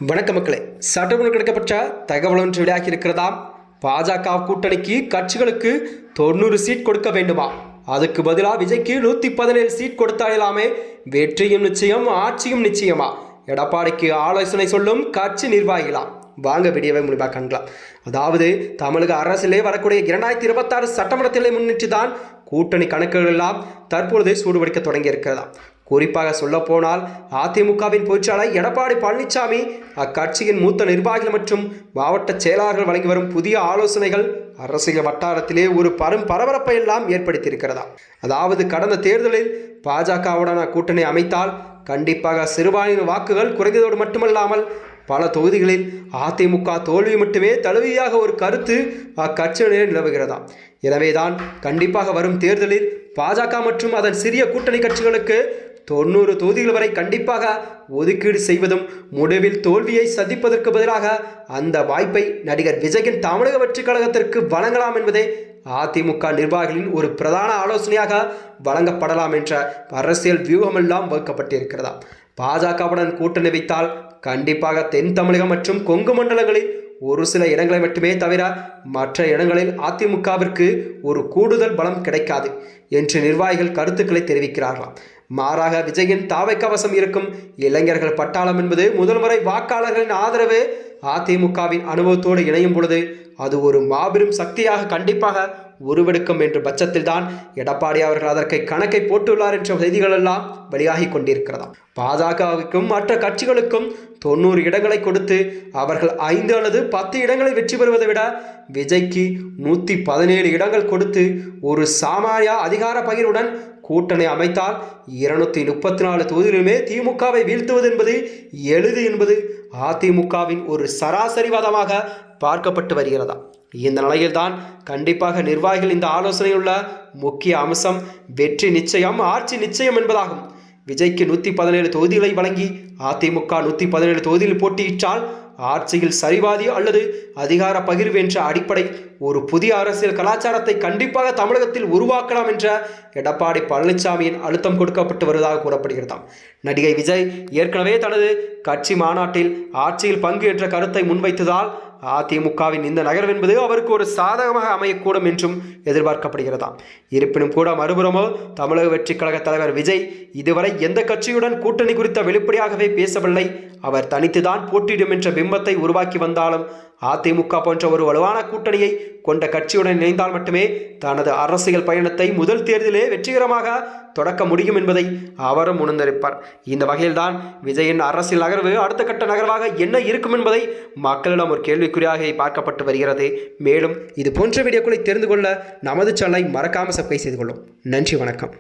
வணக்க மக்களே, சட்டமன்ற கிடைக்கப்பட்ட தகவல் ஒன்று வெளியாகி இருக்கிறதாம். பாஜக கூட்டணிக்கு கட்சிகளுக்கு 90 சீட் கொடுக்க வேண்டுமா? அதுக்கு பதிலாக விஜய்க்கு 117 சீட் கொடுத்தாலாமே வெற்றியும் நிச்சயம், ஆட்சியும் நிச்சயமா? எடப்பாடிக்கு ஆலோசனை சொல்லும் கட்சி நிர்வாகிகளாம். வாங்க வீடியோவை முழுமையாக காணலாம். அதாவது தமிழக அரசிலே வரக்கூடிய 2026 சட்டமன்றத்திலே முன்னிட்டு தான் கூட்டணி கணக்குகள் எல்லாம் தற்பொழுது சூடுபிடிக்க தொடங்கி இருக்கிறதா. குறிப்பாக சொல்ல போனால் அதிமுகவின் பொதுச்செயலாளர் எடப்பாடி பழனிசாமி அக்கட்சியின் மூத்த நிர்வாகிகள் மற்றும் மாவட்ட செயலாளர்கள் வழங்கி வரும் புதிய ஆலோசனைகள் அரசியல் வட்டாரத்திலே ஒரு பரபரப்பை எல்லாம் ஏற்படுத்தியிருக்கிறதா. அதாவது கடந்த தேர்தலில் பாஜகவுடன் கூட்டணி அமைத்தால் கண்டிப்பாக சிறுபான்மையின வாக்குகள் குறைந்ததோடு மட்டுமல்லாமல் பல தொகுதிகளில் அதிமுக தோல்வி மட்டுமே தழுவியாக ஒரு கருத்து அக்கட்சியினரே நிலவுகிறதா. எனவேதான் கண்டிப்பாக வரும் தேர்தலில் பாஜக மற்றும் அதன் சிறிய கூட்டணி கட்சிகளுக்கு 90 தொகுதிகள் வரை கண்டிப்பாக ஒதுக்கீடு செய்வதும் முடிவில் தோல்வியை சந்திப்பதற்கு பதிலாக அந்த வாய்ப்பை நடிகர் விஜயின் தமிழக வெற்றிக் கழகத்திற்கு வழங்கலாம் என்பதே அதிமுக நிர்வாகிகளின் ஒரு பிரதான ஆலோசனையாக வழங்கப்படலாம் என்ற அரசியல் வியூகமெல்லாம் வகுக்கப்பட்டிருக்கிறதா. பாஜகவுடன் கூட்டணி வைத்தால் கண்டிப்பாக தென் தமிழகம் மற்றும் கொங்கு மண்டலங்களில் ஒரு சில இடங்களை மட்டுமே தவிர மற்ற இடங்களில் அதிமுகவிற்கு ஒரு கூடுதல் பலம் கிடைக்காது என்று நிர்வாகிகள் கருத்துக்களை தெரிவிக்கிறார்களாம். மாறாக விஜயின் தாவை கவசம் இருக்கும் இளைஞர்கள் பட்டாளம் என்பது முதல் முறை வாக்காளர்களின் ஆதரவு அதிமுகவின் அனுபவத்தோடு இணையும் பொழுது அது ஒரு மாபெரும் சக்தியாக கண்டிப்பாக உருவெடுக்கும் என்ற பட்சத்தில் தான் எடப்பாடி அவர்கள் அதற்கு கணக்கை போட்டுள்ளார் என்ற செய்திகள் எல்லாம் வெளியாகி கொண்டிருக்கிறதாம். பாஜகவுக்கும் மற்ற கட்சிகளுக்கும் 90 இடங்களை கொடுத்து அவர்கள் 5 அல்லது 10 இடங்களை வெற்றி பெறுவதை விட விஜய்க்கு 117 இடங்கள் கொடுத்து ஒரு சாமானிய அதிகார பகிர்வுடன் கூட்டணி அமைத்தால் 234 தொகுதியிலுமே திமுகவை வீழ்த்துவது என்பது எளிது என்பது அதிமுகவின் ஒரு சராசரிவாதமாக பார்க்கப்பட்டு வருகிறதா. இந்த நிலையில்தான் கண்டிப்பாக நிர்வாகிகள் இந்த ஆலோசனையுள்ள முக்கிய அம்சம் வெற்றி நிச்சயம், ஆட்சி நிச்சயம் என்பதாகும். விஜய்க்கு 117 தொகுதிகளை வழங்கி அதிமுக 117 தொகுதியில் போட்டியிட்டால் ஆட்சியில் சரிவாதி அல்லது அதிகார பகிர்வு என்ற அடிப்படை ஒரு புதிய அரசியல் கலாச்சாரத்தை கண்டிப்பாக தமிழகத்தில் உருவாக்கலாம் என்ற எடப்பாடி பழனிசாமியின் அழுத்தம் கொடுக்கப்பட்டு வருவதாக கூறப்படுகிறதாம். நடிகை விஜய் ஏற்கனவே தனது கட்சி மாநாட்டில் ஆட்சியில் பங்கு என்ற கருத்தை முன்வைத்ததால் அதிமுகவின் இந்த நகர்வு என்பது அவருக்கு ஒரு சாதகமாக அமையக்கூடும் என்றும் எதிர்பார்க்கப்படுகிறதாம். இருப்பினும் கூட மறுபுறமோ தமிழக வெற்றிக் கழக தலைவர் விஜய் இதுவரை எந்த கட்சியுடன் கூட்டணி குறித்த வெளிப்படையாகவே பேசவில்லை. அவர் தனித்துதான் போட்டியிடும் என்ற பிம்பத்தை உருவாக்கி வந்தாலும் அதிமுக போன்ற ஒரு வலுவான கூட்டணியை கொண்ட கட்சியுடன் இணைந்தால் மட்டுமே தனது அரசியல் பயணத்தை முதல் தேர்தலே வெற்றிகரமாக தொடக்க முடியும் என்பதை அவரும் உணர்ந்திருப்பார். இந்த வகையில்தான் விஜயின் அரசியல் நகர்வு அடுத்த கட்ட நகர்வாக என்ன இருக்கும் என்பதை மக்களிடம் ஒரு கேள்விக்குறியாக பார்க்கப்பட்டு வருகிறது. மேலும் இது போன்ற வீடியோக்களை தெரிந்து கொள்ள நமது சேனலை மறக்காமல் சப்ஸ்கிரைப் செய்து கொள்ளும். நன்றி, வணக்கம்.